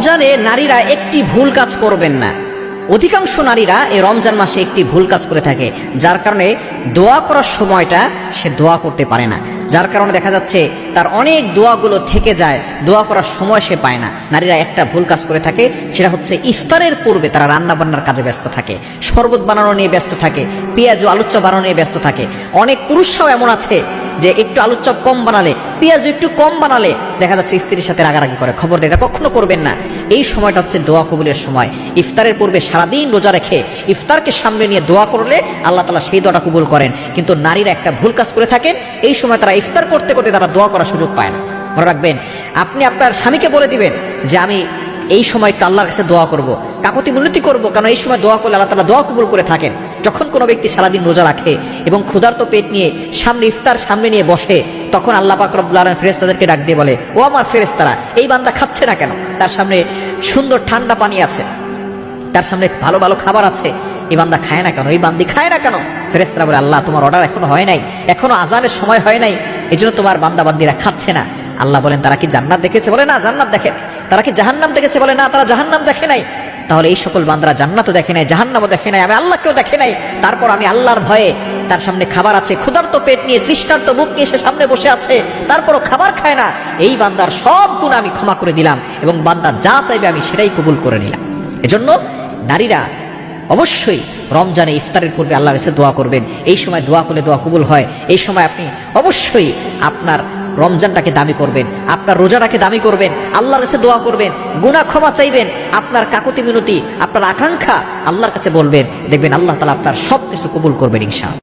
রমজানে নারীরা একটি ভুল কাজ করবেন না। অধিকাংশ নারীরা এই রমজান মাসে একটি ভুল কাজ করে থাকে, যার কারণে দোয়া করার সময়টা সে দোয়া করতে পারে না, যার কারণে দেখা যাচ্ছে তার অনেক দোয়াগুলো থেকে যায়, দোয়া করার সময় সে পায় না। নারীরা একটা ভুল কাজ করে থাকে, সেটা হচ্ছে ইফতারের পূর্বে তারা রান্না বান্নার কাজে ব্যস্ত থাকে, শরবত বানানো নিয়ে ব্যস্ত থাকে, পেঁয়াজ ও আলুর চপ বানানো নিয়ে ব্যস্ত থাকে। অনেক পুরুষরাও এমন আছে যে একটু আলুর চপ কম বানালে, পেঁয়াজ একটু কম বানালে দেখা যাচ্ছে স্ত্রীর সাথে রাগারাগি করে। খবর দেয়, এটা কখনো করবেন না। এই সময়টা হচ্ছে দোয়া কবুলের সময়। ইফতারের পূর্বে সারাদিন রোজা রেখে ইফতারকে সামনে নিয়ে দোয়া করলে আল্লাহ তাআলা সেই দোয়াটা কবুল করেন। কিন্তু নারীরা একটা ভুল কাজ করে থাকেন, এই সময় তারা ইফতার করতে করতে তারা দোয়া করার সুযোগ পায় না। মনে রাখবেন, আপনি আপনার স্বামীকে বলে দিবেন যে আমি এই সময় একটু আল্লাহর কাছে দোয়া করব, কাকুতি মিনতি করবো, কারণ এই সময় দোয়া করলে আল্লাহ তাআলা দোয়া কবুল করে থাকেন। যখন কোনো ব্যক্তি সারাদিন রোজা রাখে এবং ক্ষুধার্ত পেট নিয়ে সামনে ইফতার সামনে নিয়ে বসে, তখন আল্লাহ পাক রব্বুল আলামিন ফেরেশতাদেরকে ডাক দিয়ে বলে, ও আমার ফেরেশতারা, এই বান্দা খাচ্ছে না কেন? তার সামনে সুন্দর ঠান্ডা পানি আছে, তার সামনে ভালো ভালো খাবার আছে, এই বান্দা খায় না কেন, এই বান্দি খায় না কেন? ফেরেশতারা বলে, আল্লাহ তোমার অর্ডার এখনো হয় নাই, এখনো আজানের সময় হয় নাই, এই জন্য তোমার বান্দা বান্দিরা খাচ্ছে না। আল্লাহ বলেন, তারা কি জান্নাত দেখেছে? বলে না, জান্নাত দেখে। তারা কি জাহান্নাম দেখেছে? বলে না, তারা জাহান্নাম দেখে নাই। তাহলে এই সকল বান্দারা জান্নাতও দেখে নাই, জাহান্নামও দেখে নাই, আমি আল্লাহকেও দেখে নাই, তারপর আমি আল্লাহর ভয়ে, তার সামনে খাবার আছে, ক্ষুধার্ত পেট নিয়ে তৃষ্ণার্ত বুক নিয়ে সে সামনে বসে আছে, তারপরও খাবার খায় না, এই বান্দার সব গুণ আমি ক্ষমা করে দিলাম এবং বান্দা যা চাইবে আমি সেটাই কবুল করে নিলাম। এজন্য নারীরা অবশ্যই রমজানে ইফতারের পূর্বে আল্লাহর কাছে দোয়া করবেন। এই সময় দোয়া করলে দোয়া কবুল হয়। এই সময় আপনি অবশ্যই আপনার রমজানটাকে দামি করবেন, আপনার রোজাটাকে দামি করবেন, আল্লাহর কাছে দোয়া করবেন, গুনাহ ক্ষমা চাইবেন, আপনার কাকুতি মিনতি, আপনার আকাঙ্ক্ষা আল্লাহর কাছে বলবেন। দেখবেন আল্লাহ তাআলা আপনার সব কিছু কবুল করবেন ইনশাআল্লাহ।